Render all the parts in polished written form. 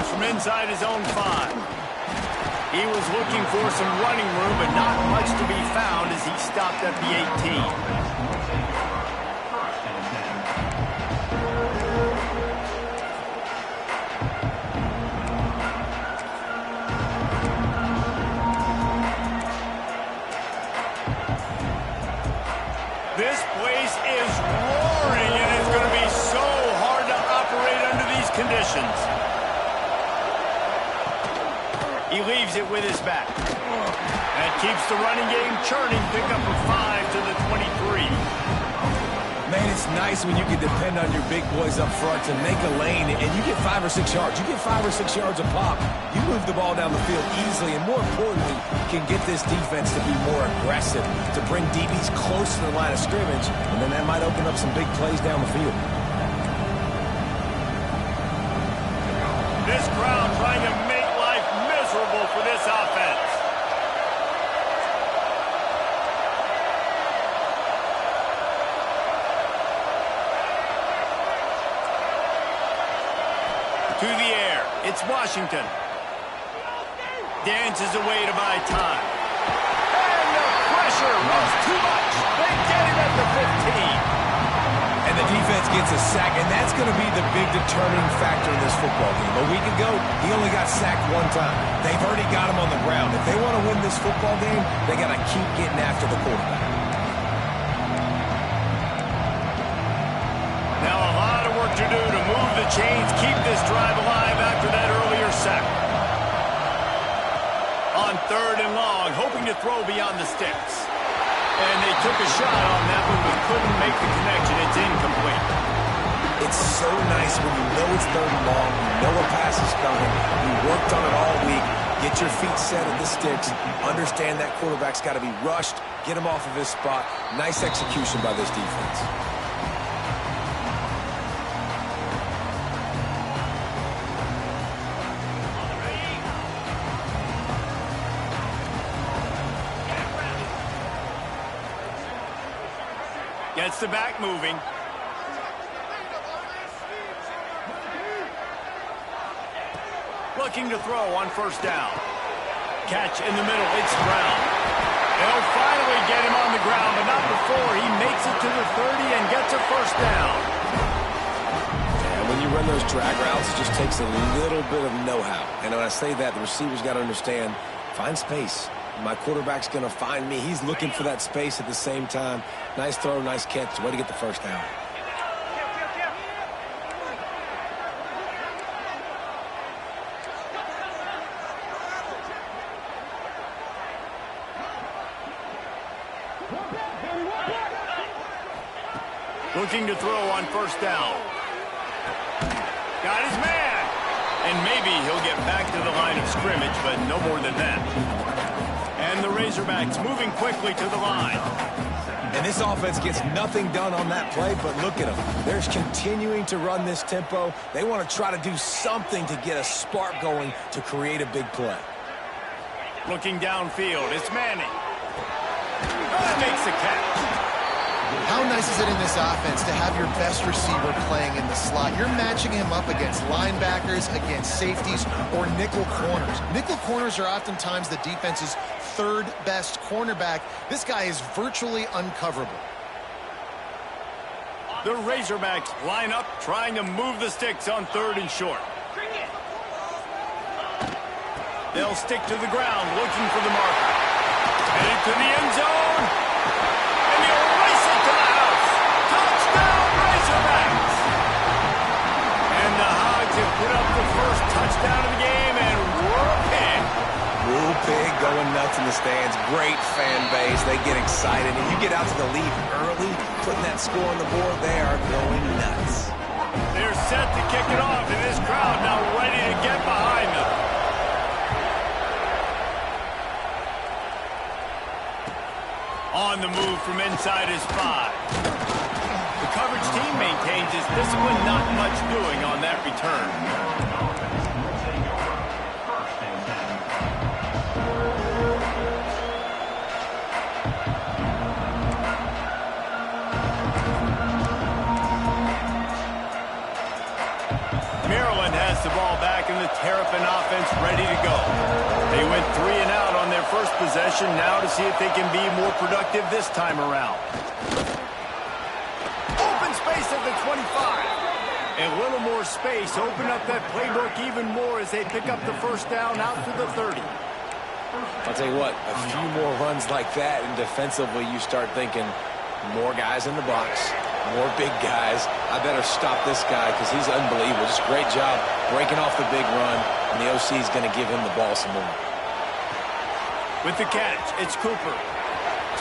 comes from inside his own 5. He was looking for some running room, but not much to be found as he stopped at the 18. This place is roaring, and it's going to be so hard to operate under these conditions. He leaves it with his back. That keeps the running game churning. Pick up a 5 to the 23. Man, it's nice when you can depend on your big boys up front to make a lane, and you get 5 or 6 yards. You get 5 or 6 yards a pop. You move the ball down the field easily, and more importantly, can get this defense to be more aggressive, to bring DBs close to the line of scrimmage, and then that might open up some big plays down the field. This crowd trying to make life miserable for this offense. To the air, it's Washington. Dances away to buy time. And the pressure was too much. They get him at the 15. And the defense gets a sack, and that's going to be the big determining factor in this football game. A week ago, he only got sacked 1 time. They've already got him on the ground. If they want to win this football game, they got to keep getting after the quarterback. Now a lot of work to do to move the chains, keep this drive alive after that earlier sack. On 3rd and long, hoping to throw beyond the sticks. And they took a shot on that one, but couldn't make the connection. It's incomplete. It's so nice when you know it's 3rd and long, you know a pass is coming, you worked on it all week, get your feet set at the sticks, understand that quarterback's got to be rushed, get him off of his spot. Nice execution by this defense. Gets the back moving. Looking to throw on 1st down. Catch in the middle. It's Brown. They'll finally get him on the ground, but not before he makes it to the 30 and gets a 1st down. And when you run those drag routes, it just takes a little bit of know-how. And when I say that, the receiver's got to understand, find space. My quarterback's going to find me. He's looking for that space at the same time. Nice throw, nice catch. Way to get the 1st down. Looking to throw on 1st down. Got his man. And maybe he'll get back to the line of scrimmage, but no more than that. And the Razorbacks moving quickly to the line. And this offense gets nothing done on that play, but look at them. They're continuing to run this tempo. They want to try to do something to get a spark going to create a big play. Looking downfield, it's Manning. Makes the catch. How nice is it in this offense to have your best receiver playing in the slot? You're matching him up against linebackers, against safeties, or nickel corners. Nickel corners are oftentimes the defense's 3rd best cornerback. This guy is virtually uncoverable. The Razorbacks line up, trying to move the sticks on 3rd and short. They'll stick to the ground, looking for the marker. Headed to the end zone. And he'll race it to the house. Touchdown, Razorbacks! And the Hogs have put up the 1st touchdown of the game, and Woo Pig. Woo Pig going nuts in the stands. Great fan base. They get excited. And you get out to the lead early, putting that score on the board, they are going nuts. They're set to kick it off, and this crowd now ready to get behind them. On the move from inside his 5. The coverage team maintains his discipline, not much doing on that return. Maryland has the ball back in the Terrapin offense ready to go. They went 3 and out on their first possession, now to see if they can be more productive this time around. Open space at the 25. A little more space, open up that playbook even more as they pick up the first down out to the 30. I'll tell you what, a few more runs like that, and defensively you start thinking more guys in the box, more big guys. I better stop this guy because he's unbelievable. Just great job breaking off the big run, and the OC is going to give him the ball some more. With the catch, it's Cooper.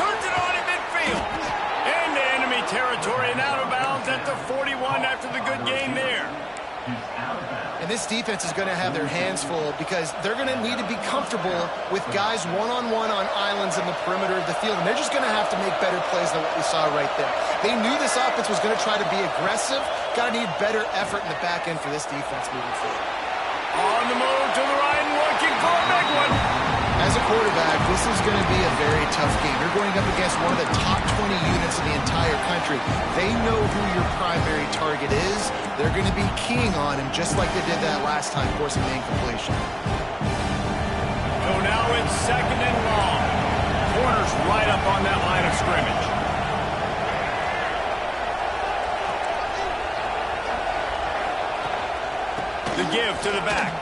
Turns it on in midfield. Into enemy territory and out of bounds at the 41 after the good game there. And this defense is going to have their hands full because they're going to need to be comfortable with guys one-on-one on islands in the perimeter of the field. And they're just going to have to make better plays than what we saw right there. They knew this offense was going to try to be aggressive. Got to need better effort in the back end for this defense moving forward. On the move to the right and looking for a big one. As a quarterback, this is going to be a very tough game. You're going up against one of the top 20 units in the entire country. They know who your primary target is. They're going to be keying on him just like they did that last time, forcing the incompletion. So now it's 2nd and long. Corner's right up on that line of scrimmage. The give to the back.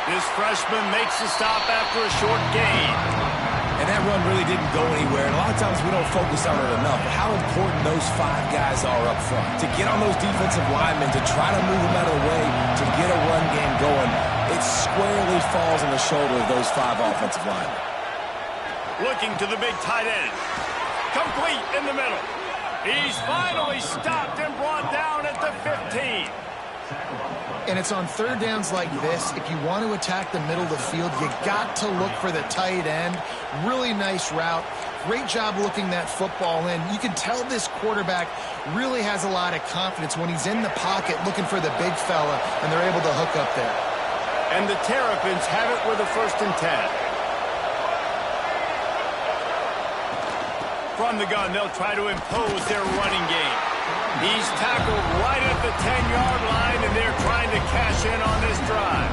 This freshman makes the stop after a short gain. And that run really didn't go anywhere. And a lot of times we don't focus on it enough. But how important those 5 guys are up front. To get on those defensive linemen, to try to move them out of the way, to get a run game going, it squarely falls on the shoulder of those 5 offensive linemen. Looking to the big tight end. Complete in the middle. He's finally stopped and brought down at the 15. And it's on 3rd downs like this. If you want to attack the middle of the field, you got to look for the tight end. Really nice route. Great job looking that football in. You can tell this quarterback really has a lot of confidence when he's in the pocket looking for the big fella, and they're able to hook up there. And the Terrapins have it with a 1st and 10. From the gun, they'll try to impose their running game. He's tackled right at the 10-yard line, and they're trying to cash in on this drive.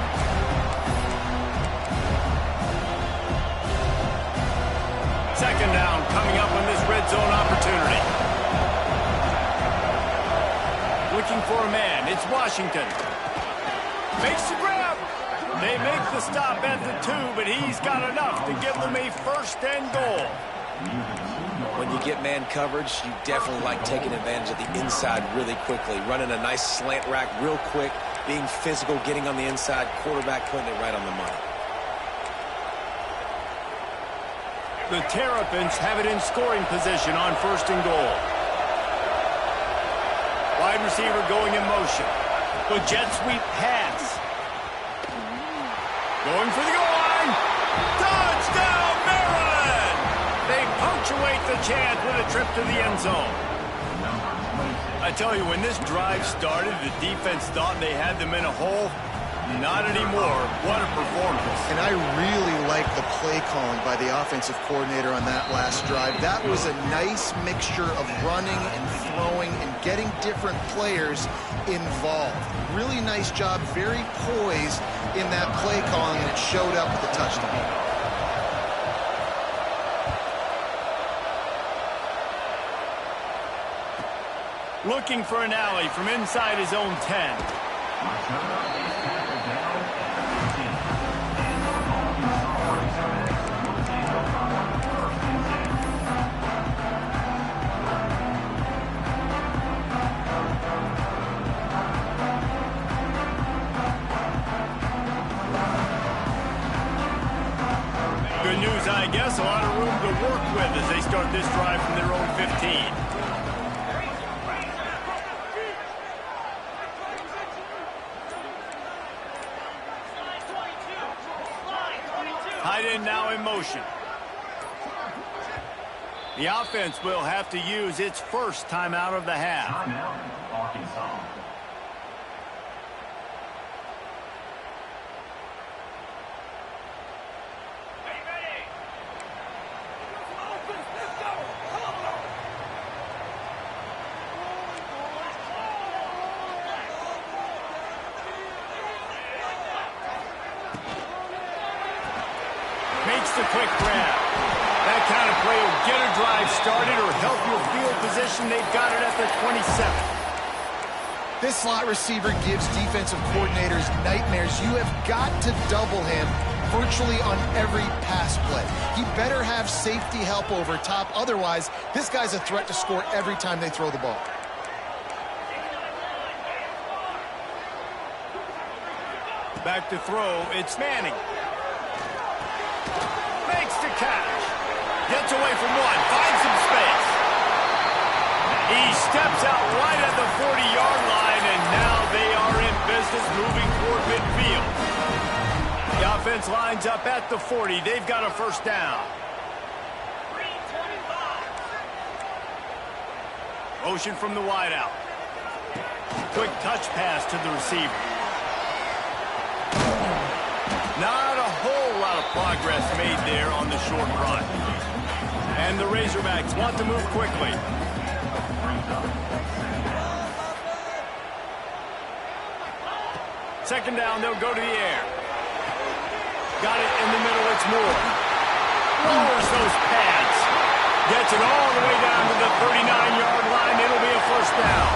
Second down coming up on this red zone opportunity. Looking for a man. It's Washington. Makes the grab. They make the stop at the 2, but he's got enough to give them a 1st and goal. When you get man coverage, you definitely like taking advantage of the inside really quickly. Running a nice slant rack real quick, being physical, getting on the inside, quarterback putting it right on the money. The Terrapins have it in scoring position on 1st and goal. Wide receiver going in motion. The jet sweep pass. Going for the goal line. Touchdown, Maryland! They punctuate the chance with a trip to the end zone. I tell you, when this drive started, the defense thought they had them in a hole. Not anymore. What a performance. And I really like the play calling by the offensive coordinator on that last drive. That was a nice mixture of running and throwing and getting different players involved. Really nice job, very poised in that play calling, and it showed up with the touchdown. Looking for an alley from inside his own 10. Good news, I guess. A lot of room to work with as they start this drive from their own 15. Tight end now in motion. The offense will have to use its first timeout of the half. Timeout, Arkansas. a quick grab. That kind of play will get a drive started or help your field position. They've got it at the 27. This slot receiver gives defensive coordinators nightmares. You have got to double him virtually on every pass play. He better have safety help over top. Otherwise, this guy's a threat to score every time they throw the ball. Back to throw, it's Manning. Makes the catch. Gets away from one, finds some space. He steps out right at the 40-yard line, and now they are in business moving toward midfield. The offense lines up at the 40. They've got a first down. Motion from the wideout. Quick touch pass to the receiver. Not a whole lot of progress made there on the short run. And the Razorbacks want to move quickly. Second down, they'll go to the air. Got it in the middle, it's Moore. Lowers those pads. Gets it all the way down to the 39-yard line. It'll be a first down.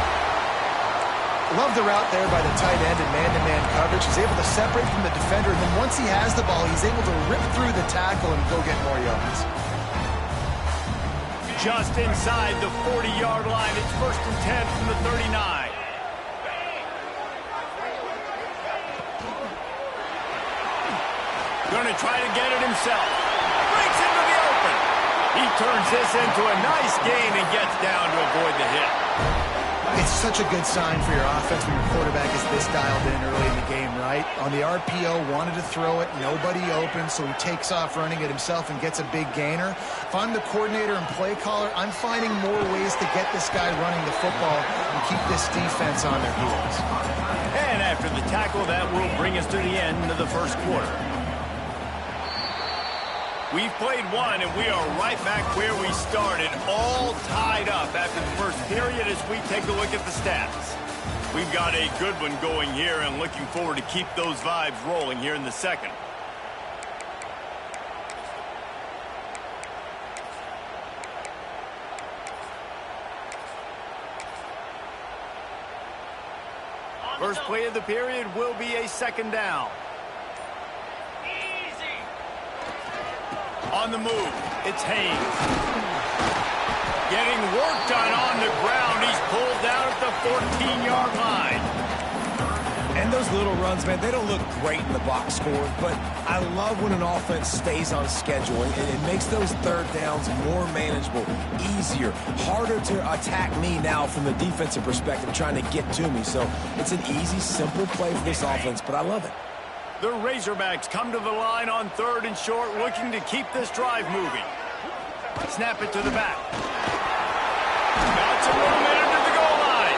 Love the route there by the tight end in man-to-man coverage. He's able to separate from the defender, and then once he has the ball, he's able to rip through the tackle and go get more yards. Just inside the 40-yard line. It's first and 10 from the 39. Going to try to get it himself. Breaks into the open. He turns this into a nice gain and gets down to avoid the hit. It's such a good sign for your offense when your quarterback is this dialed in early in the game, right? On the RPO, wanted to throw it, nobody open, so he takes off running it himself and gets a big gainer. If I'm the coordinator and play caller, I'm finding more ways to get this guy running the football and keep this defense on their heels. And after the tackle, that will bring us to the end of the first quarter. We've played one, and we are right back where we started, all tied up after the first period as we take a look at the stats. We've got a good one going here and looking forward to keep those vibes rolling here in the second. First play of the period will be a second down. On the move, it's Haynes. Getting work done on the ground. He's pulled down at the 14-yard line. And those little runs, man, they don't look great in the box score, but I love when an offense stays on schedule, and it makes those third downs more manageable, easier, harder to attack me now from the defensive perspective trying to get to me. So it's an easy, simple play for this offense, but I love it. The Razorbacks come to the line on third and short, looking to keep this drive moving. Snap it to the back. Got some momentum to the goal line.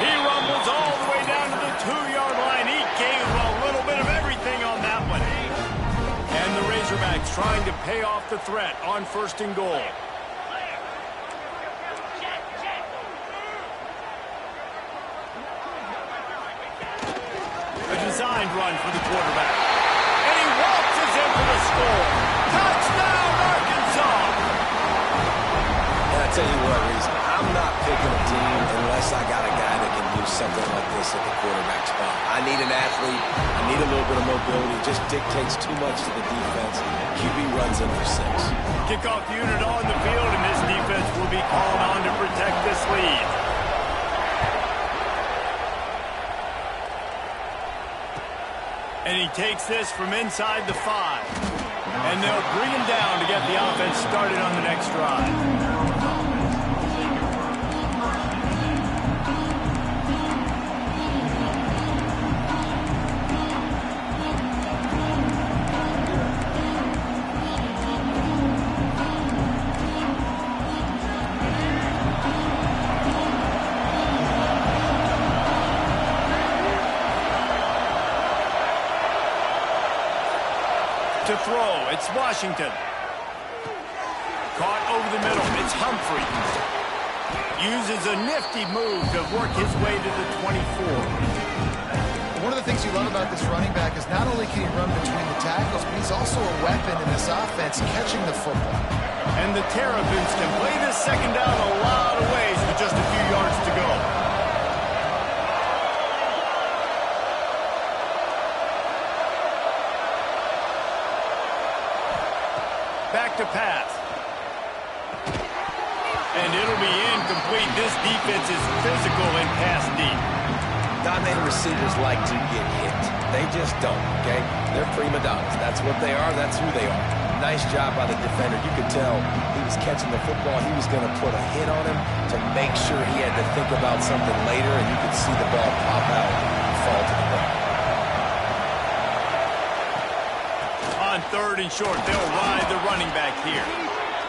He rumbles all the way down to the 2-yard line. He gave a little bit of everything on that one. And the Razorbacks trying to pay off the threat on first and goal. Designed run for the quarterback. And he waltzes in for the score. Touchdown, Arkansas! And I tell you what, Reese, I'm not picking a team unless I got a guy that can do something like this at the quarterback spot. I need an athlete. I need a little bit of mobility. It just dictates too much to the defense. QB runs in for 6. Kickoff unit on the field, and this defense will be called on to protect this lead. And he takes this from inside the 5. And they'll bring him down to get the offense started on the next drive. To throw, it's Washington. Caught over the middle, it's Humphrey. Uses a nifty move to work his way to the 24. One of the things you love about this running back is not only can he run between the tackles, but he's also a weapon in this offense catching the football. And the Terrapins can play this second down a lot of ways with just a few yards to go. Back to pass. And it'll be incomplete. This defense is physical and pass deep. Dominated receivers like to get hit. They just don't, okay? They're prima donnas. That's what they are. That's who they are. Nice job by the defender. You could tell he was catching the football. He was going to put a hit on him to make sure he had to think about something later, and you could see the ball pop out and fall to the ground. On 3rd and short, they'll ride the running back here.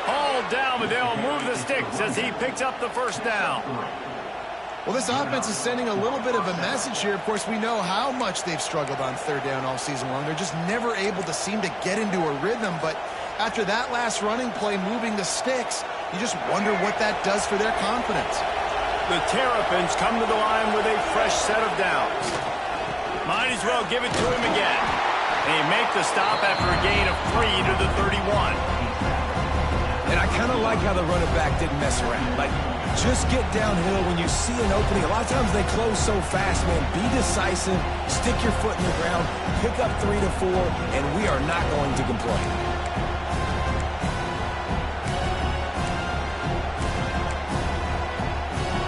Hauled down, but they'll move the sticks as he picks up the first down. Well, this offense is sending a little bit of a message here. Of course, we know how much they've struggled on 3rd down all season long. They're just never able to seem to get into a rhythm. But after that last running play, moving the sticks, you just wonder what that does for their confidence. The Terrapins come to the line with a fresh set of downs. Might as well give it to him again. They make the stop after a gain of 3 to the 31. And I kind of like how the running back didn't mess around. Like, just get downhill when you see an opening. A lot of times they close so fast, man. Be decisive, stick your foot in the ground, pick up 3 to 4, and we are not going to complain.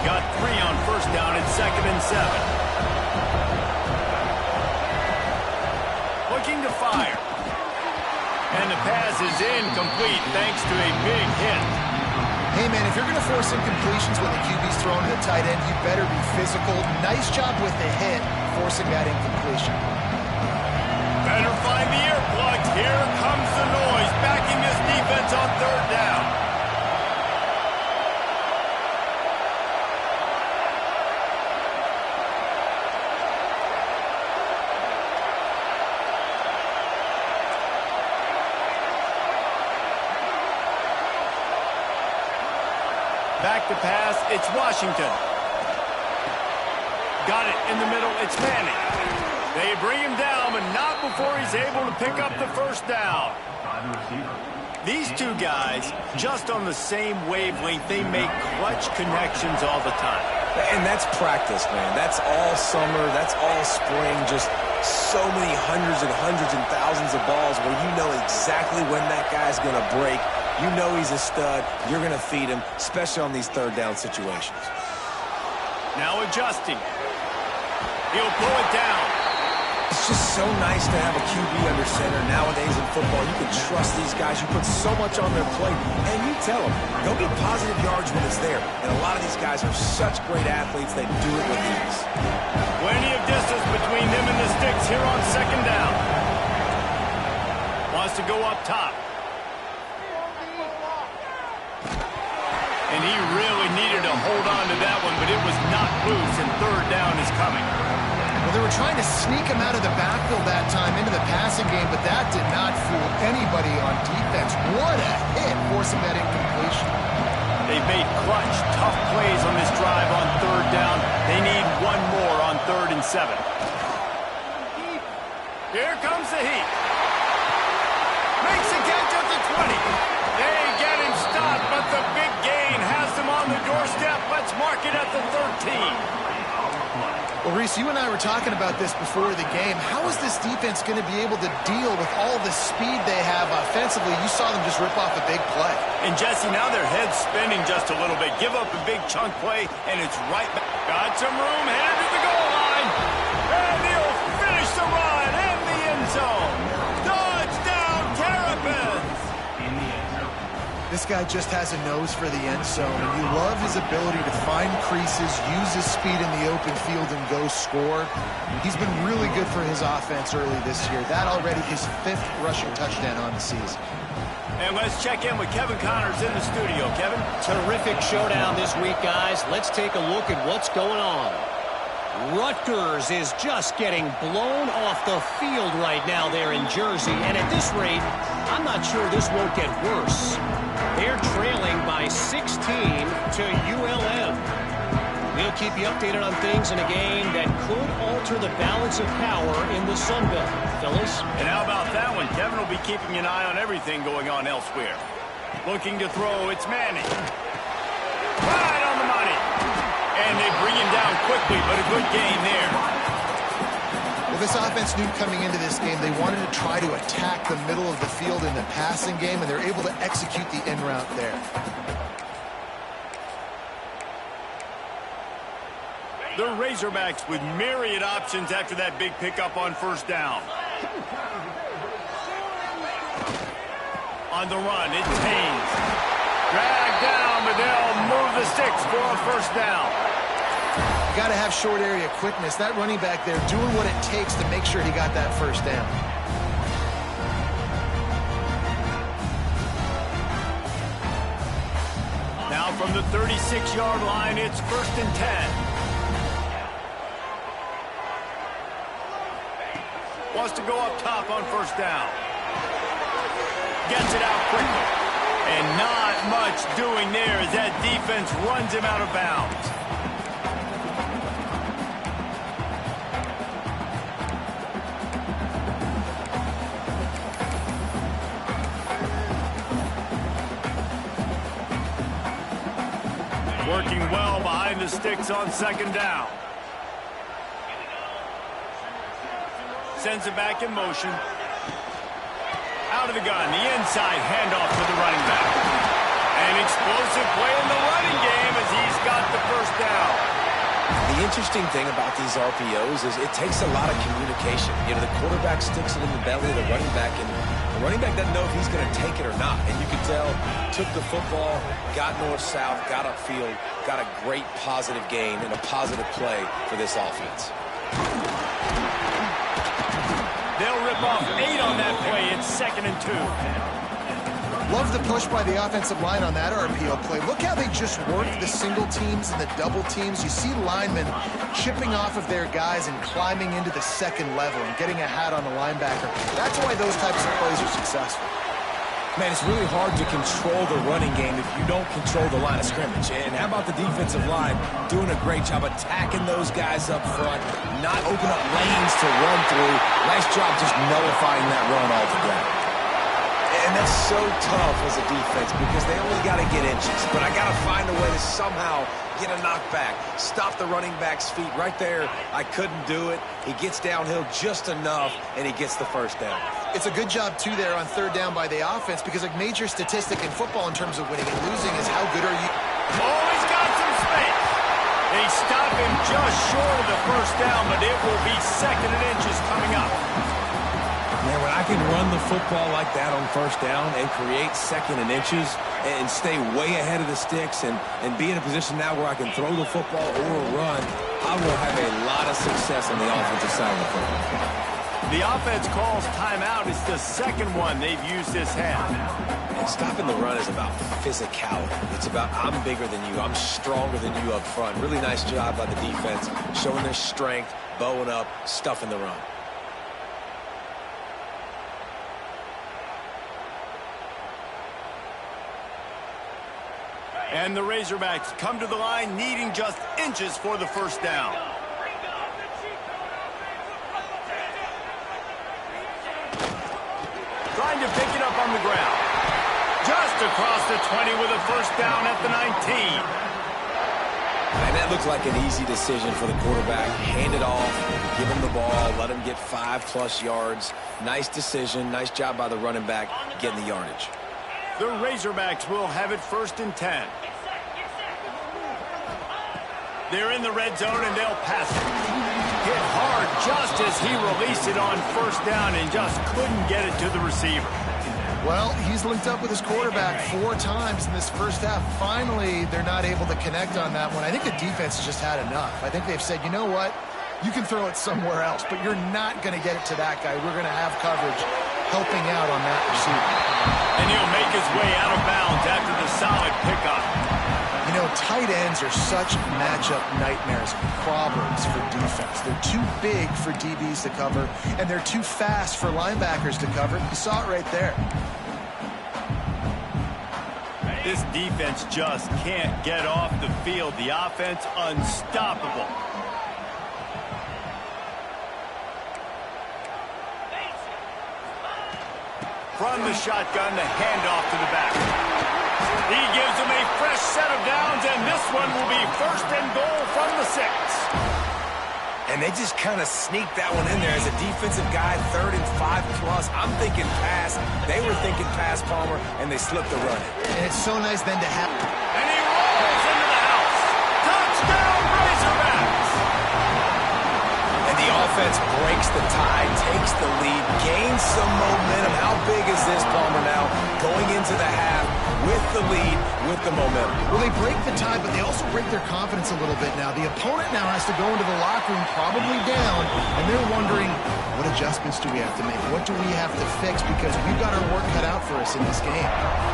Got 3 on 1st down and 2nd and 7. Looking to fire. And the pass is incomplete thanks to a big hit. Hey, man, if you're going to force incompletions when the QB's throwing to the tight end, you better be physical. Nice job with the hit, forcing that incompletion. Better find the earplugs. Here comes the noise, backing this defense on 3rd down. Back to pass, it's Washington. Got it in the middle, it's Manning. They bring him down, but not before he's able to pick up the 1st down. These two guys, just on the same wavelength, they make clutch connections all the time. And that's practice, man. That's all summer, that's all spring, just so many hundreds and thousands of balls where you know exactly when that guy's going to break. You know he's a stud. You're going to feed him, especially on these 3rd down situations. Now adjusting. He'll pull it down. It's just so nice to have a QB under center nowadays in football. You can trust these guys. You put so much on their plate, and you tell them, go get positive yards when it's there. And a lot of these guys are such great athletes, they do it with ease. Plenty of distance between them and the sticks here on 2nd down. Wants to go up top. And he really needed to hold on to that one, but it was not loose, and 3rd down is coming. Well, they were trying to sneak him out of the backfield that time into the passing game, but that did not fool anybody on defense. What a hit, forcing that incompletion. They've made clutch, tough plays on this drive on 3rd down. They need one more on 3rd and 7. Here comes the heat. Makes a catch at the 20. They get him stopped, but the big gain has them on the doorstep. Let's mark it at the 13. Well, Reese, you and I were talking about this before the game. How is this defense going to be able to deal with all the speed they have offensively? You saw them just rip off a big play. And, Jesse, now their head's spinning just a little bit. Give up a big chunk play, and it's right back. Got some room, headed to the goal line. And he'll finish the run in the end zone. Touchdown, Terrapins! This guy just has a nose for the end zone, and you love his ability to find creases, use his speed in the open field, and go score. He's been really good for his offense early this year. That already his 5th rushing touchdown on the season. And let's check in with Kevin Connors in the studio. Kevin? Terrific showdown this week, guys. Let's take a look at what's going on. Rutgers is just getting blown off the field right now there in Jersey, and at this rate, I'm not sure this won't get worse. They're trailing by 16 to ULM. We'll keep keep you updated on things in a game that could alter the balance of power in the Sun Belt. Fellas? And how about that one? Kevin will be keeping an eye on everything going on elsewhere. Looking to throw, it's Manning. Right on the money. And they bring him down quickly, but a good game there. Well, this offense knew coming into this game they wanted to try to attack the middle of the field in the passing game, and they're able to execute the in route there. The Razorbacks with myriad options after that big pickup on first down. On the run, it's Haynes. Dragged down, but they'll move the sticks for a first down. You got to have short area quickness. That running back there doing what it takes to make sure he got that first down. Now from the 36-yard line, it's 1st and 10. Wants to go up top on first down. Gets it out quickly. And not much doing there as that defense runs him out of bounds. Working well behind the sticks on second down. Sends it back in motion. Out of the gun, the inside handoff to the running back. An explosive play in the running game as he's got the first down. The interesting thing about these RPOs is it takes a lot of communication. You know, the quarterback sticks it in the belly of the running back, and the running back doesn't know if he's going to take it or not. And you can tell, took the football, got north-south, got upfield, got a great positive gain and a positive play for this offense. They'll rip off 8 on that play. It's 2nd and 2. Love the push by the offensive line on that RPO play. Look how they just worked the single teams and the double teams. You see linemen chipping off of their guys and climbing into the second level and getting a hat on the linebacker. That's why those types of plays are successful. Man, it's really hard to control the running game if you don't control the line of scrimmage. And how about the defensive line doing a great job attacking those guys up front, not open up lanes to run through. Nice job just nullifying that run altogether. And that's so tough as a defense because they only got to get inches. But I got to find a way to somehow get a knockback, stop the running back's feet right there. I couldn't do it. He gets downhill just enough, and he gets the first down. It's a good job, too, there on third down by the offense because a major statistic in football in terms of winning and losing is how good are you. Oh, he's got some space. They stop him just short of the first down, but it will be 2nd and inches coming up. Man, when I can run the football like that on first down and create 2nd and inches and stay way ahead of the sticks and be in a position now where I can throw the football or run, I will have a lot of success on the offensive side of the football. The offense calls timeout. It's the second one they've used this half. And stopping the run is about physicality. It's about I'm bigger than you. I'm stronger than you up front. Really nice job by the defense, showing their strength, bowing up, stuffing the run. And the Razorbacks come to the line needing just inches for the first down. Trying to pick it up on the ground. Just across the 20 with a first down at the 19. And that looked like an easy decision for the quarterback. Hand it off, give him the ball, let him get 5+ yards. Nice decision, nice job by the running back getting the yardage. The Razorbacks will have it 1st and 10. They're in the red zone and they'll pass it. Hit hard just as he released it on first down and just couldn't get it to the receiver. Well, he's linked up with his quarterback 4 times in this first half. Finally, they're not able to connect on that one. I think the defense has just had enough. I think they've said, you know what? You can throw it somewhere else, but you're not going to get it to that guy. We're going to have coverage helping out on that receiver. And he'll make his way out of bounds after the solid pickup. You know, tight ends are such matchup nightmares, problems for defense. They're too big for DBs to cover, and they're too fast for linebackers to cover. You saw it right there. This defense just can't get off the field. The offense unstoppable. From the shotgun, the handoff to the back. He gives them a fresh set of downs, and this one will be 1st and goal from the 6. And they just kind of sneaked that one in there as a defensive guy, 3rd and 5+. I'm thinking pass. They were thinking pass, Palmer, and they slipped the run. And it's so nice then to have... And he rolls into the house. Touchdown, Razorbacks! And the offense breaks the tie, takes the lead, gains some momentum. How big is this, Palmer, now? Going into the half with the lead, with the momentum. Well, they break the tie, but they also break their confidence a little bit now. The opponent now has to go into the locker room probably down, and they're wondering, what adjustments do we have to make? What do we have to fix? Because we've got our work cut out for us in this game.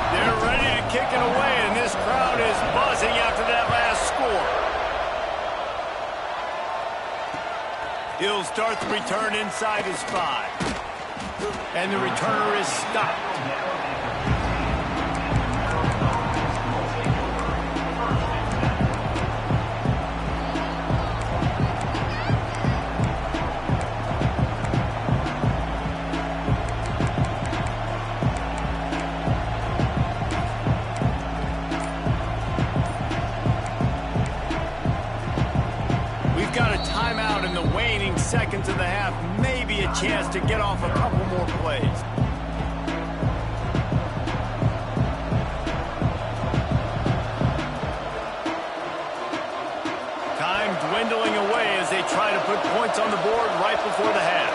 They're ready to kick it away, and this crowd is buzzing after that last score. He'll start the return inside his 5. And the returner is stopped. Seconds of the half, maybe a chance to get off a couple more plays. Time dwindling away as they try to put points on the board right before the half.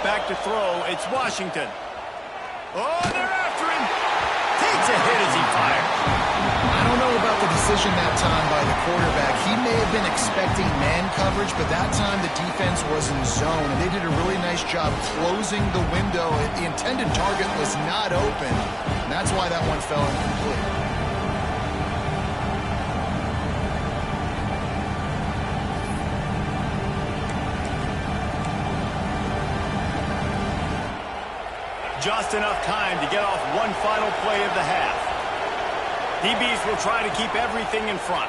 Back to throw, it's Washington. Oh, they're after him. Takes a hit as he fires. I don't know about the decision that time by the quarterback. He may have been expecting man coverage, but that time the defense was in zone, and they did a really nice job closing the window. The intended target was not open, and that's why that one fell incomplete. Just enough time to get off one final play of the half. DBs will try to keep everything in front.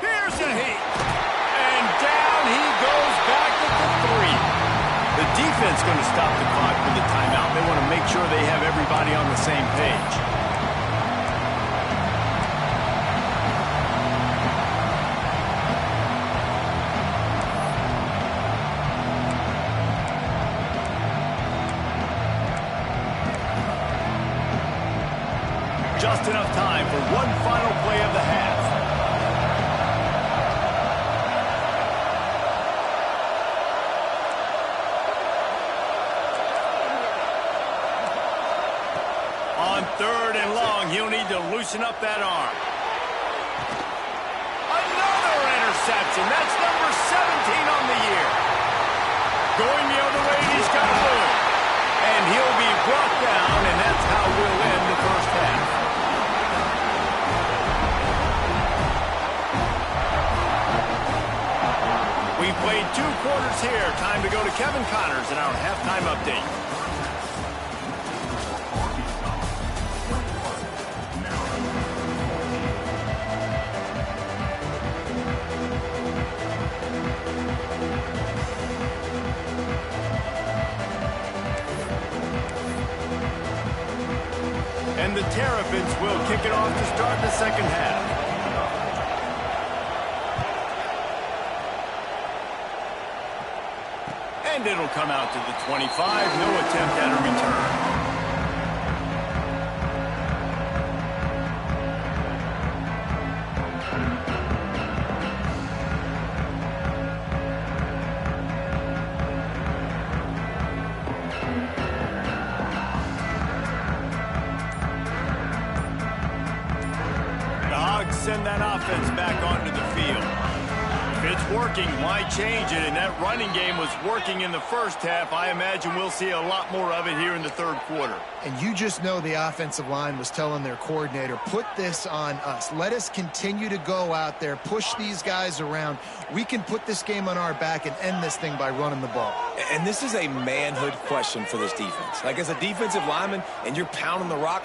Here's a heat. And down he goes back at the 3. The defense going to stop the clock with the timeout. They want to make sure they have everybody on the same page. Just enough time for one final play of the half. On 3rd and long, he'll need to loosen up that arm. Another interception. That's number 17 on the year. Going the other way, he's got room. And he'll be brought down, and that's how we'll end the first half. We played 2 quarters here. Time to go to Kevin Connors in our halftime update. And the Terrapins will kick it off to start the second half. And it'll come out to the 25. No attempt at a return. The Hogs send that offense back onto the field. If it's working, why change it? And that running game was working in the first half. I imagine we'll see a lot more of it here in the third quarter. And you just know the offensive line was telling their coordinator, put this on us. Let us continue to go out there, push these guys around. We can put this game on our back and end this thing by running the ball. And this is a manhood question for this defense. Like, as a defensive lineman, and you're pounding the rock,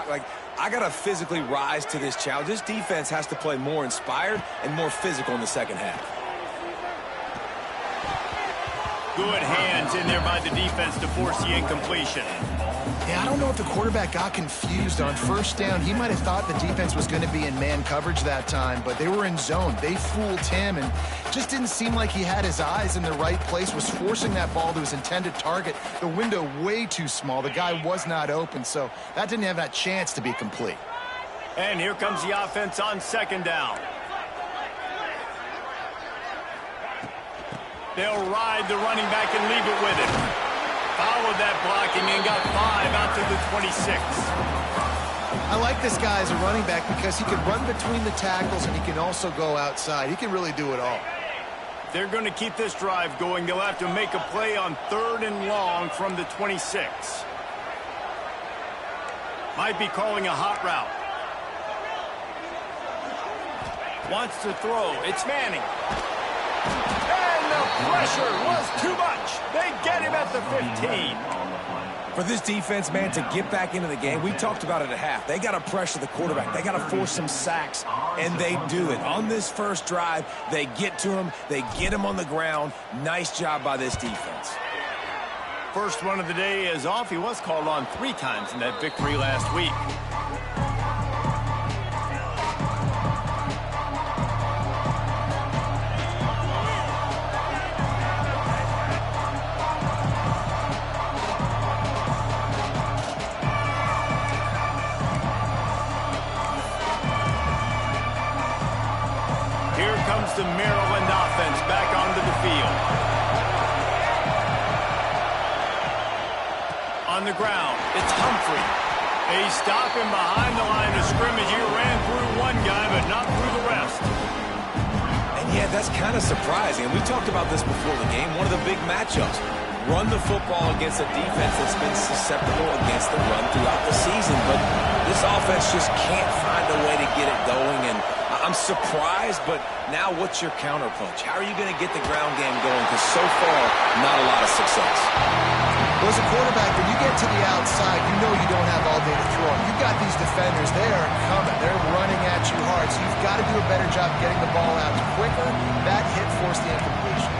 like, I got to physically rise to this challenge. This defense has to play more inspired and more physical in the second half. Good hands in there by the defense to force the incompletion. Yeah, I don't know if the quarterback got confused on first down. He might have thought the defense was going to be in man coverage that time, but they were in zone. They fooled him, and just didn't seem like he had his eyes in the right place, was forcing that ball to his intended target. The window way too small. The guy was not open, so that didn't have that chance to be complete. And here comes the offense on second down. They'll ride the running back and leave it with him. Followed that blocking and got 5 out to the 26. I like this guy as a running back because he can run between the tackles and he can also go outside. He can really do it all. They're going to keep this drive going. They'll have to make a play on 3rd and long from the 26. Might be calling a hot route. Wants to throw. It's Manning. And the pressure was too much. They get him at the 15. For this defense, man, to get back into the game, we talked about it at half. They got to pressure the quarterback. They got to force some sacks, and they do it. On this first drive, they get to him. They get him on the ground. Nice job by this defense. First one of the day is off. He was called on 3 times in that victory last week. The Maryland offense back onto the field. On the ground, it's Humphrey. They stop him behind the line of scrimmage. He ran through one guy, but not through the rest. And yeah, that's kind of surprising. And we talked about this before the game. One of the big matchups. Run the football against a defense that's been susceptible against the run throughout the season. But this offense just can't find a way to get it going. And I'm surprised, but now what's your counterpunch? How are you going to get the ground game going? Because so far, not a lot of success. Well, as a quarterback, when you get to the outside, you know you don't have all day to throw. You've got these defenders. They are coming. They're running at you hard. So you've got to do a better job getting the ball out quicker. That hit forced the incompletion.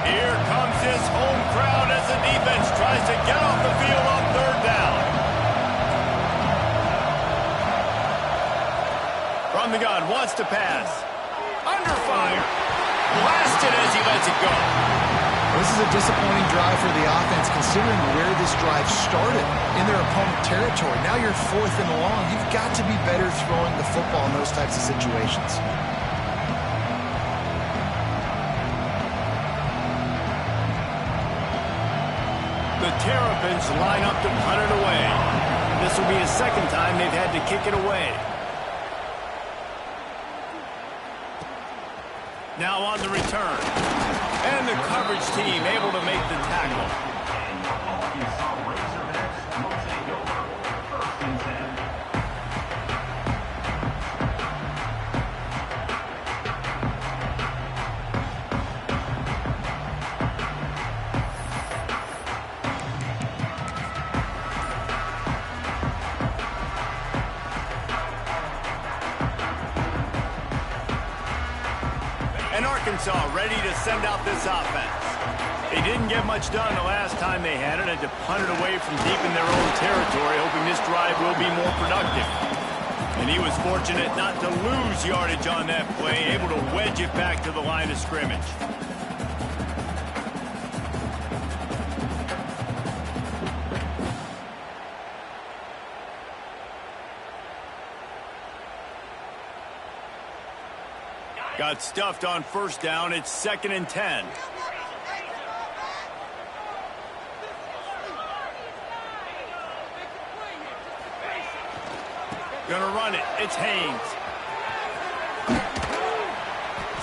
Here comes his home crowd as the defense tries to get off the field on 3rd down. From the gun, wants to pass. Under fire. Blasted as he lets it go. This is a disappointing drive for the offense, considering where this drive started in their opponent territory. Now you're 4th and long. You've got to be better throwing the football in those types of situations. The Terrapins line up to punt it away. This will be the 2nd time they've had to kick it away. Now on the return. And the coverage team able to make the tackle. And Arkansas ready to send out this offense. They didn't get much done the last time they had it. Had to punt it away from deep in their own territory, hoping this drive will be more productive. And he was fortunate not to lose yardage on that play, able to wedge it back to the line of scrimmage. Got stuffed on 1st down. It's 2nd and 10. Gonna run it. It's Haynes.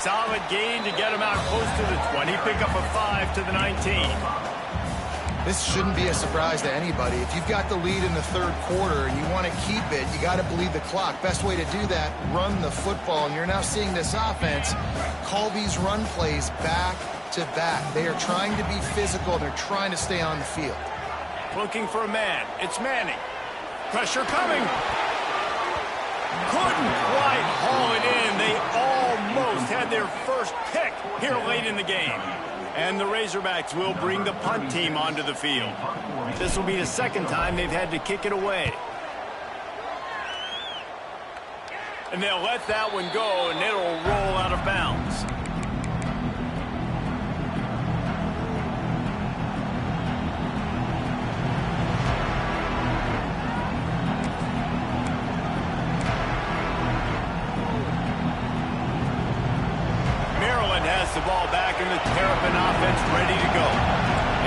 Solid gain to get him out close to the 20. Pick up a 5 to the 19. This shouldn't be a surprise to anybody. If you've got the lead in the third quarter and you want to keep it, you got to bleed the clock. Best way to do that, run the football. And you're now seeing this offense call these run plays back to back. They are trying to be physical. They're trying to stay on the field. Looking for a man. It's Manning. Pressure coming. Couldn't quite haul it in. They almost had their first pick here late in the game. And the Razorbacks will bring the punt team onto the field. This will be the second time they've had to kick it away. And they'll let that one go, and it'll roll out of bounds. The ball back in the Terrapin offense ready to go.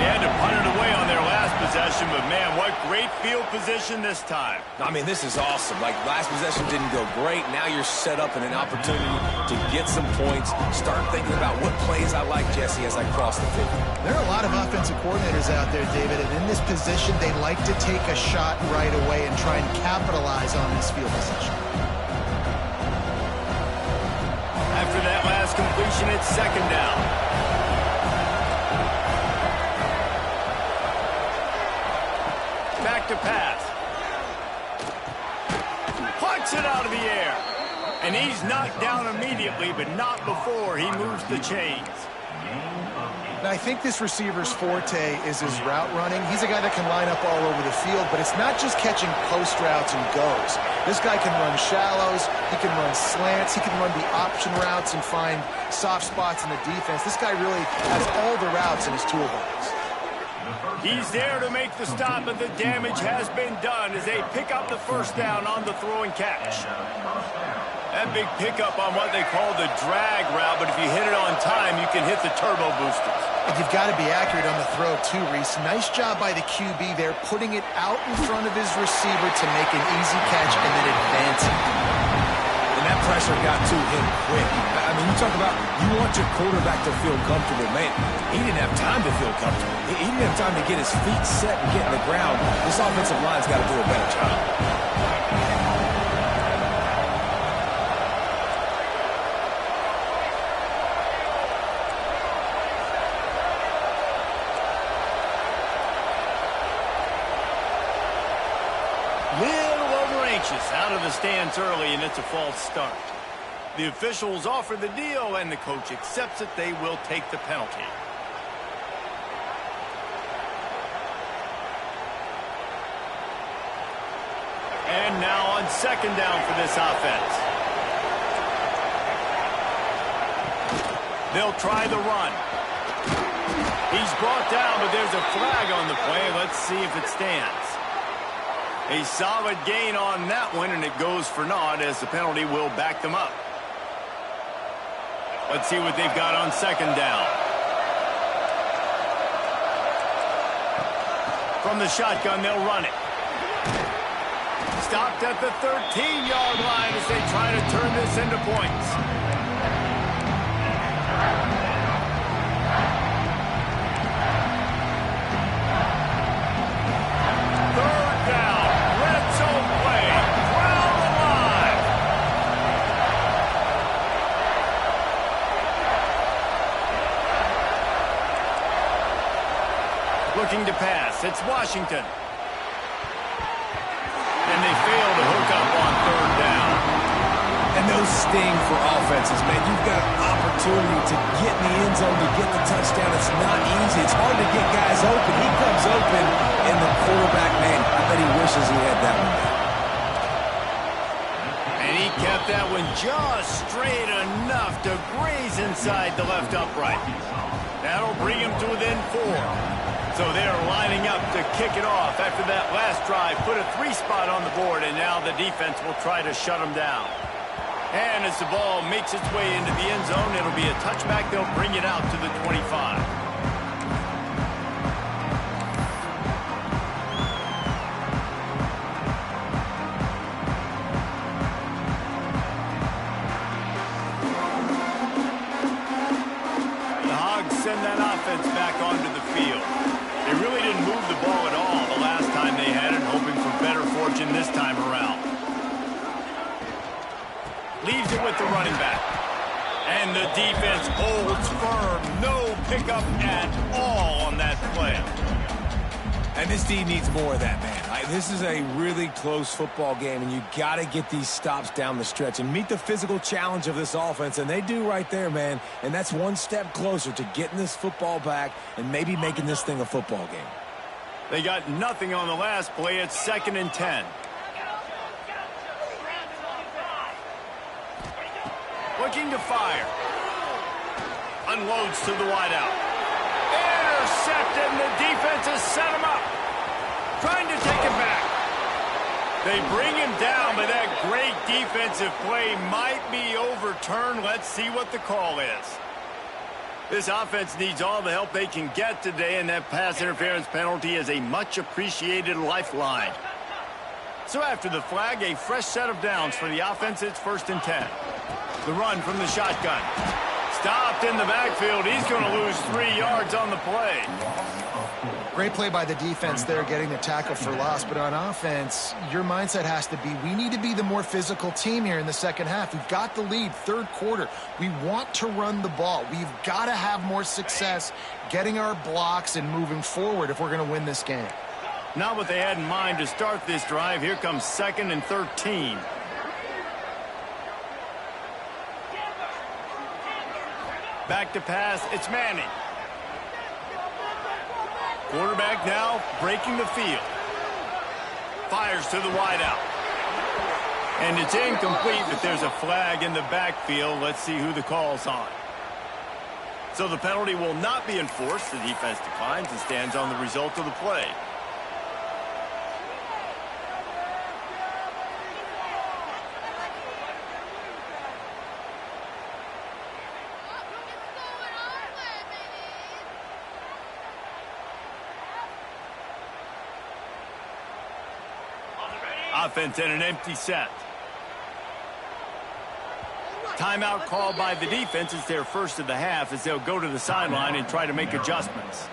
They had to punt it away on their last possession, but man, what great field position this time. I mean, this is awesome. Like, last possession didn't go great. Now you're set up in an opportunity to get some points. Start thinking about what plays I like, Jesse, as I cross the 50. There are a lot of offensive coordinators out there, David, and in this position, they like to take a shot right away and try and capitalize on this field position. After that last completion, it's second down. Back to pass. Punts it out of the air. And he's knocked down immediately, but not before he moves the chains. Now, I think this receiver's forte is his route running. He's a guy that can line up all over the field, but it's not just catching post routes and goes. This guy can run shallows, he can run slants, he can run the option routes and find soft spots in the defense. This guy really has all the routes in his toolbox. He's there to make the stop, but the damage has been done as they pick up the first down on the throw and catch. That big pickup on what they call the drag route, but if you hit it on time, you can hit the turbo boosters. And you've got to be accurate on the throw, too, Reese. Nice job by the QB there, putting it out in front of his receiver to make an easy catch and then advancing. And that pressure got to him quick. I mean, you talk about you want your quarterback to feel comfortable. Man, he didn't have time to feel comfortable. He didn't have time to get his feet set and get in the ground. This offensive line's got to do a better job. Out of the stands early, and it's a false start. The officials offer the deal, and the coach accepts it. They will take the penalty. And now on second down for this offense. They'll try the run. He's brought down, but there's a flag on the play. Let's see if it stands. A solid gain on that one, and it goes for naught as the penalty will back them up. Let's see what they've got on second down. From the shotgun, they'll run it. Stopped at the 13-yard line as they try to turn this into points. Looking to pass. It's Washington. And they fail to hook up on third down. And those sting for offenses, man. You've got an opportunity to get in the end zone, to get the touchdown. It's not easy. It's hard to get guys open. He comes open, and the quarterback, man, I bet he wishes he had that one. And he kept that one just straight enough to graze inside the left upright. That'll bring him to within 4. So they're lining up to kick it off after that last drive. Put a 3-spot on the board, and now the defense will try to shut them down. And as the ball makes its way into the end zone, it'll be a touchback. They'll bring it out to the 25. with the running back. And the defense holds firm. No pickup at all on that play. And this team needs more of that, man. This is a really close football game, and you got to get these stops down the stretch and meet the physical challenge of this offense, and they do right there, man. And that's one step closer to getting this football back and maybe making this thing a football game. They got nothing on the last play. It's 2nd and 10. Looking to fire. Unloads to the wideout. Intercepted, and the defense has set him up. Trying to take him back. They bring him down, but that great defensive play might be overturned. Let's see what the call is. This offense needs all the help they can get today, and that pass interference penalty is a much-appreciated lifeline. So after the flag, a fresh set of downs for the offense. It's 1st and 10. The run from the shotgun. Stopped in the backfield. He's going to lose 3 yards on the play. Great play by the defense there, getting the tackle for loss. But on offense, your mindset has to be, we need to be the more physical team here in the second half. We've got the lead, 3rd quarter. We want to run the ball. We've got to have more success getting our blocks and moving forward if we're going to win this game. Not what they had in mind to start this drive. Here comes 2nd and 13. Back to pass. It's Manning. Quarterback now breaking the field. Fires to the wideout. And it's incomplete, but there's a flag in the backfield. Let's see who the call's on. So the penalty will not be enforced. The defense declines and stands on the result of the play. Offense in an empty set. Timeout called by the defense. It's their first of the half as they'll go to the sideline and try to make adjustments.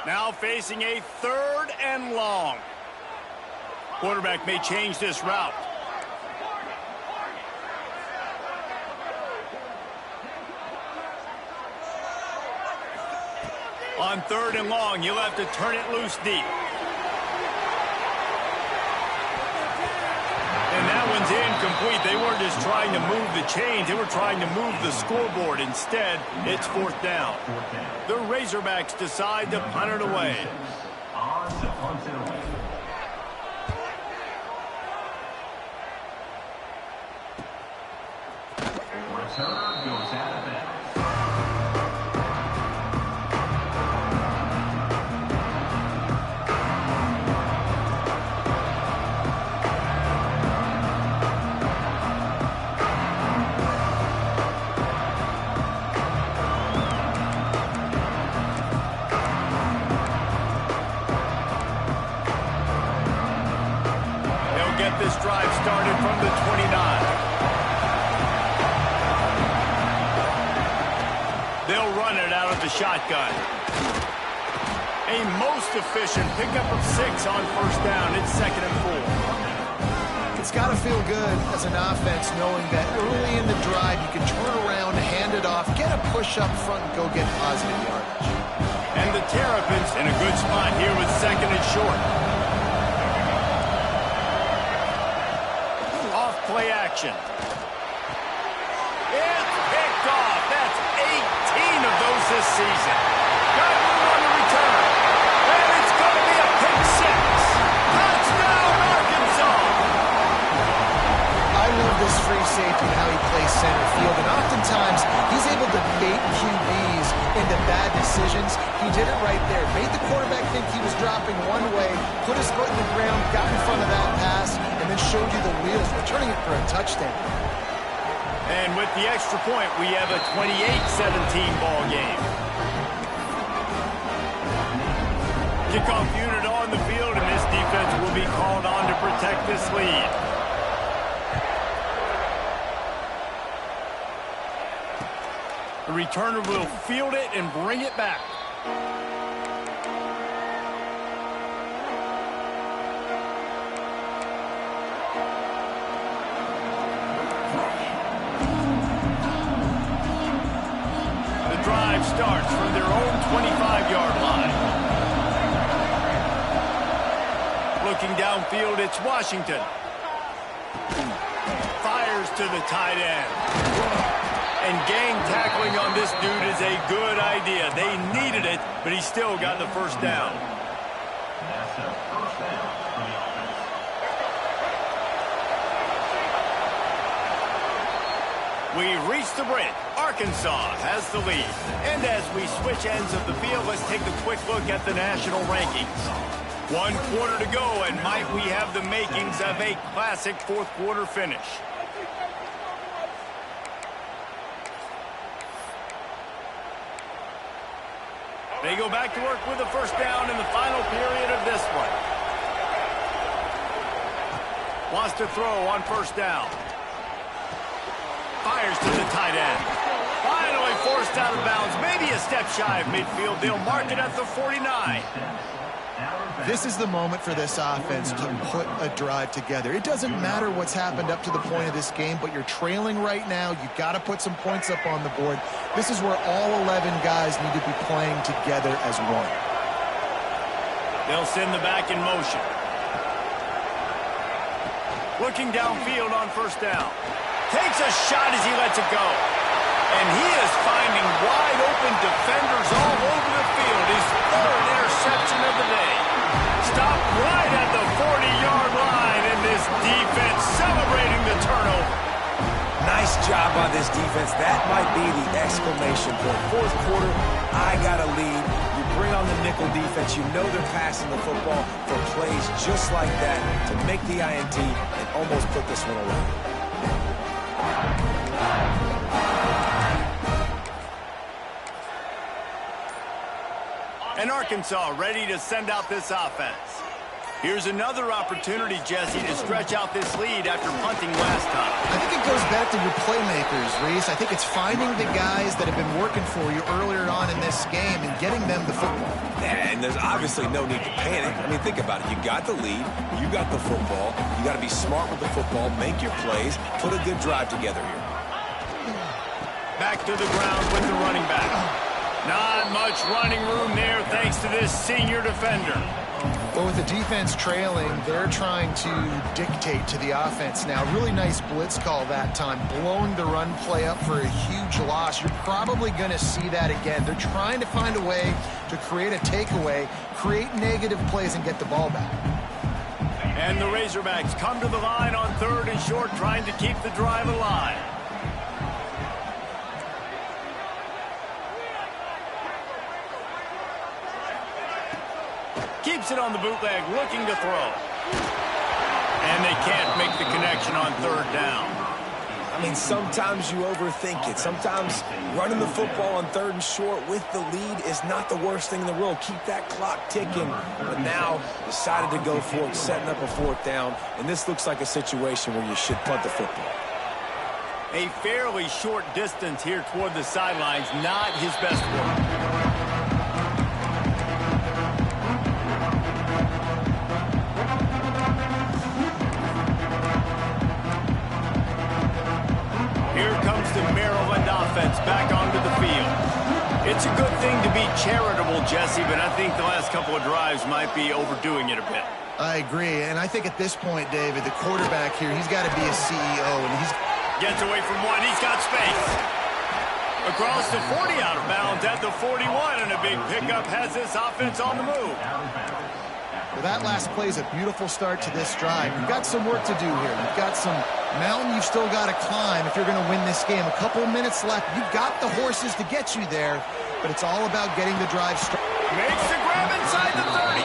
Now facing a 3rd and long. Quarterback may change this route. On 3rd and long, you'll have to turn it loose deep. And that one's incomplete. They weren't just trying to move the chains. They were trying to move the scoreboard. Instead, it's 4th down. The Razorbacks decide to punt it away. Returner goes out of bounds. They'll get this drive started from the 29. They'll run it out of the shotgun. A most efficient pickup of 6 on 1st down. It's 2nd and 4. It's got to feel good as an offense knowing that early in the drive you can turn around, hand it off, get a push up front, and go get positive yardage. And the Terrapins in a good spot here with 2nd and short. Off play action. It's picked off. That's 18 of those this season. Got room on the return. And it's going to be a pick 6. Touchdown, Arkansas. I love this free safety and how he plays center field. And oftentimes, he's able to bait QBs into bad decisions. He did it right there. Made the quarterback think he was dropping one way, put his foot in the ground, got in front of that pass, and then showed you the wheels, returning it for a touchdown. And with the extra point, we have a 28-17 ball game. Kickoff unit on the field, and this defense will be called on to protect this lead. The returner will field it and bring it back. The drive starts from their own 25-yard line. Looking downfield, it's Washington. Fires to the tight end. And gang tackling on this dude is a good idea. They needed it, but he still got the first down. That's a first down for the offense. We reach the break. Arkansas has the lead. And as we switch ends of the field, let's take a quick look at the national rankings. 1 quarter to go, and might we have the makings of a classic fourth-quarter finish. They go back to work with a first down in the final period of this one. Wants to throw on first down. Fires to the tight end. Finally forced out of bounds. Maybe a step shy of midfield. They'll mark it at the 49. This is the moment for this offense to put a drive together. It doesn't matter what's happened up to the point of this game, but you're trailing right now. You've got to put some points up on the board. This is where all 11 guys need to be playing together as one. They'll send the back in motion. Looking downfield on first down. Takes a shot as he lets it go. And he is finding wide-open defenders all over the field. His third interception of the day. Stopped right at the 40-yard line, and this defense celebrating the turnover. Nice job by this defense. That might be the exclamation point. Fourth quarter, I got a lead. You bring on the nickel defense. You know they're passing the football for plays just like that to make the INT and almost put this one away. And Arkansas ready to send out this offense. Here's another opportunity, Jesse, to stretch out this lead after punting last time. I think it goes back to your playmakers, Reese. I think it's finding the guys that have been working for you earlier on in this game and getting them the football. And there's obviously no need to panic. I mean, think about it. You got the lead. You got the football. You got to be smart with the football. Make your plays. Put a good drive together here. Back to the ground with the running back. Not much running room there thanks to this senior defender. Well, with the defense trailing, they're trying to dictate to the offense now. Really nice blitz call that time, blowing the run play up for a huge loss. You're probably going to see that again. They're trying to find a way to create a takeaway, create negative plays, and get the ball back. And the Razorbacks come to the line on third and short, trying to keep the drive alive. Keeps it on the bootleg, looking to throw. And they can't make the connection on third down. I mean, sometimes you overthink it. Sometimes running the football on third and short with the lead is not the worst thing in the world. Keep that clock ticking. But now decided to go for it, setting up a fourth down. And this looks like a situation where you should punt the football. A fairly short distance here toward the sidelines, not his best work. Here comes the Maryland offense back onto the field. It's a good thing to be charitable, Jesse, but I think the last couple of drives might be overdoing it a bit. I agree, and I think at this point, David, the quarterback here, he's got to be a CEO, and he's... Gets away from one, he's got space. Across the 40, out of bounds at the 41, and a big pickup has this offense on the move. Well, that last play is a beautiful start to this drive. You've got some work to do here. You've got some mountain you've still got to climb if you're going to win this game. A couple of minutes left. You've got the horses to get you there, but it's all about getting the drive started. Makes the grab inside the 30.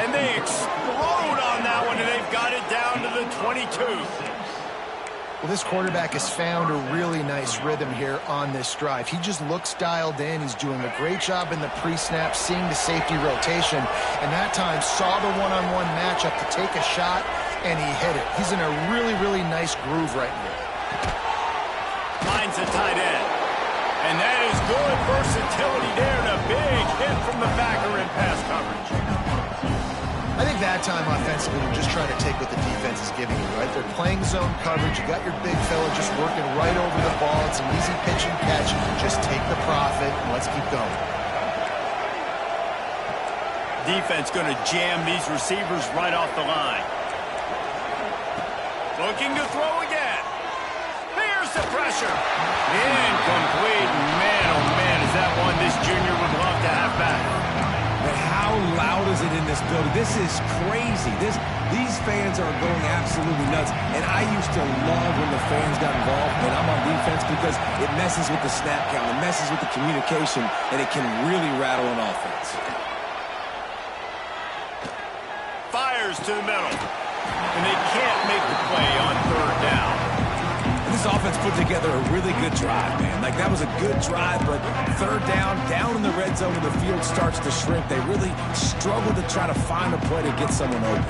And they explode on that one, and they've got it down to the 22. Well, this quarterback has found a really nice rhythm here on this drive. He just looks dialed in. He's doing a great job in the pre-snap, seeing the safety rotation, and that time saw the one-on-one matchup to take a shot, and he hit it. He's in a really, really nice groove right now. Finds a tight end. And that is good versatility there and a big hit from the backer in pass coverage. I think that time offensively, they're just trying to take what the defense is giving you, right? They're playing zone coverage. You got your big fella just working right over the ball. It's an easy pitch and catch. Just take the profit and let's keep going. Defense going to jam these receivers right off the line. Looking to throw again. Here's the pressure. Incomplete. Man, oh man, is that one this junior would love to have back. But how loud is it in this building? This is crazy. These fans are going absolutely nuts. And I used to love when the fans got involved when I'm on defense because it messes with the snap count, it messes with the communication, and it can really rattle an offense. Fires to the middle. And they can't make the play on third down. This offense put together a really good drive, man. Like, that was a good drive, but third down in the red zone, and the field starts to shrink. They really struggle to try to find a play to get someone open.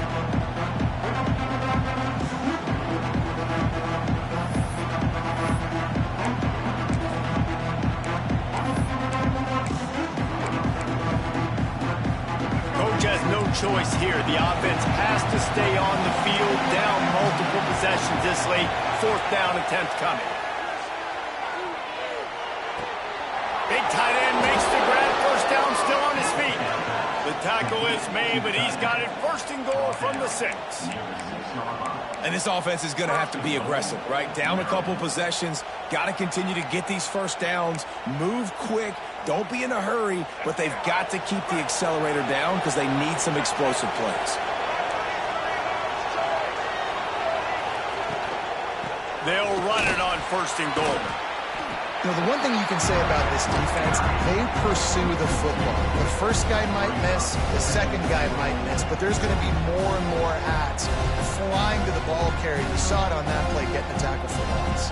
Coach has no choice here. The offense has to stay on the field, down multiple possessions this late. Fourth down attempt coming. Big tight end makes the grab. First down, still on his feet. The tackle is made, but he's got it first and goal from the 6. And this offense is going to have to be aggressive, right? Down a couple possessions. Got to continue to get these first downs. Move quick. Don't be in a hurry, but they've got to keep the accelerator down because they need some explosive plays. They'll run it on first and goal. You know, the one thing you can say about this defense, they pursue the football. The first guy might miss, the second guy might miss, but there's going to be more and more hats flying to the ball carrier. You saw it on that play, getting a tackle for loss.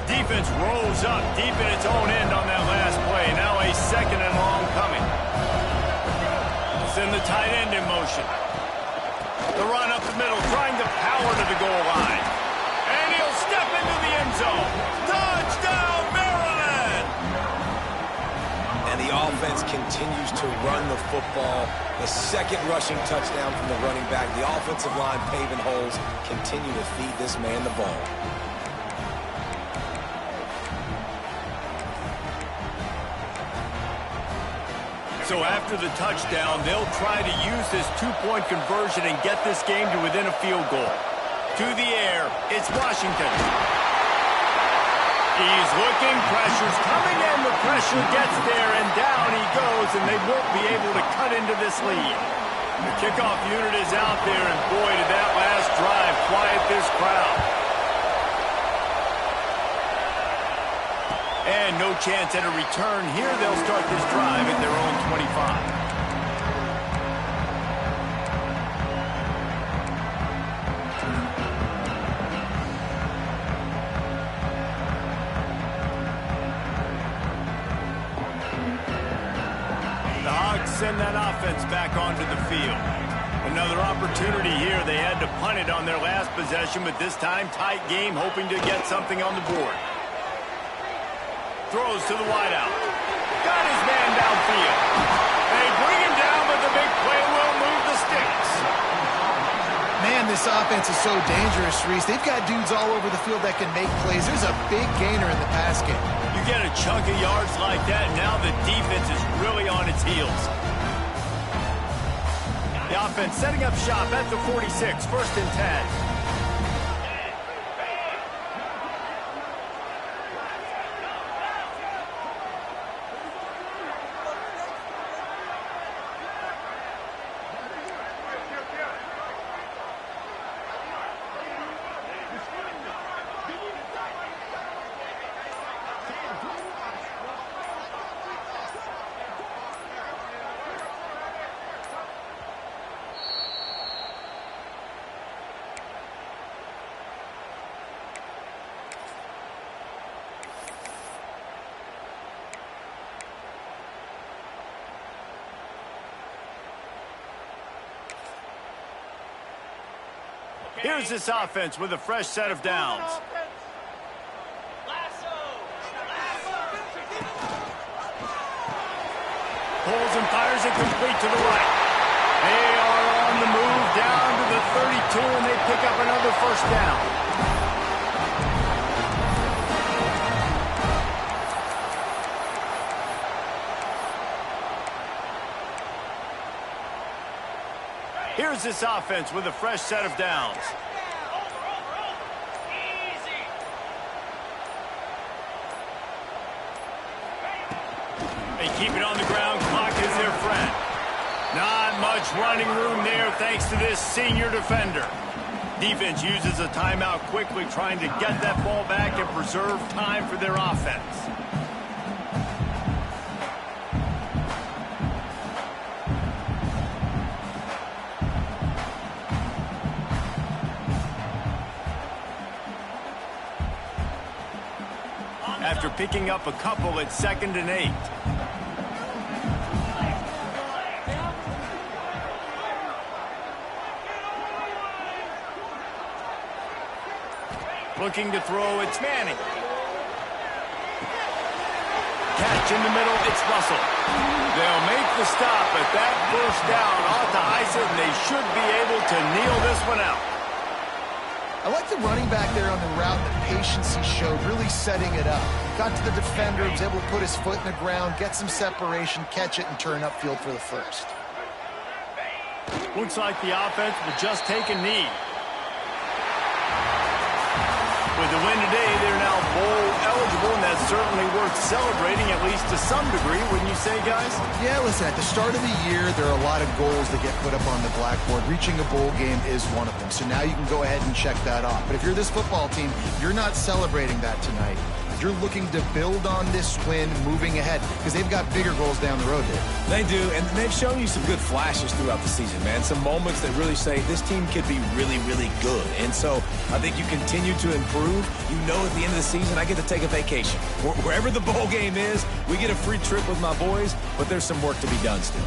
Defense rolls up deep in its own end on that last play. Now a second and long coming. Send the tight end in motion. The run up the middle, trying to power to the goal line. And he'll step into the end zone. Touchdown, Maryland! And the offense continues to run the football. The second rushing touchdown from the running back. The offensive line paving holes. Continue to feed this man the ball. So after the touchdown, they'll try to use this two-point conversion and get this game to within a field goal. To the air, it's Washington. He's looking, pressure's coming in, the pressure gets there, and down he goes, and they won't be able to cut into this lead. The kickoff unit is out there, and boy, did that last drive quiet this crowd. And no chance at a return here. They'll start this drive at their own 25. The Hogs send that offense back onto the field. Another opportunity here. They had to punt it on their last possession, but this time tight game, hoping to get something on the board. Throws to the wideout. Got his man downfield. They bring him down, but the big play will move the sticks. Man, this offense is so dangerous, Reese. They've got dudes all over the field that can make plays. There's a big gainer in the pass game. You get a chunk of yards like that, now the defense is really on its heels. The offense setting up shop at the 46, first and 10. Here's this offense with a fresh set of downs. throws and fires it complete to the right. They are on the move down to the 32, and they pick up another first down. Here's this offense with a fresh set of downs. They keep it on the ground. Clock is their friend. Not much running room there thanks to this senior defender. Defense uses a timeout quickly, trying to get that ball back and preserve time for their offense. After picking up a couple, it's 2nd and 8. Looking to throw, it's Manning. Catch in the middle, it's Russell. They'll make the stop, but that first down ought to ice it, and they should be able to kneel this one out. I like the running back there on the route, the patience he showed, really setting it up. Got to the defender, was able to put his foot in the ground, get some separation, catch it, and turn upfield for the first. Looks like the offense will just take a knee. With the win today, they're now bowl eligible, and that's certainly worth celebrating, at least to some degree, wouldn't you say, guys? Yeah, listen, at the start of the year, there are a lot of goals that get put up on the blackboard. Reaching a bowl game is one of them, so now you can go ahead and check that off. But if you're this football team, you're not celebrating that tonight. You're looking to build on this win moving ahead because they've got bigger goals down the road, Dave. They do, and they've shown you some good flashes throughout the season, man. Some moments that really say this team could be really, really good. And so I think you continue to improve. You know at the end of the season, I get to take a vacation. Wherever the bowl game is, we get a free trip with my boys, but there's some work to be done still.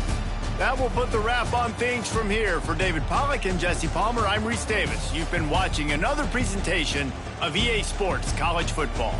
That will put the wrap on things from here. For David Pollack and Jesse Palmer, I'm Reese Davis. You've been watching another presentation of EA Sports College Football.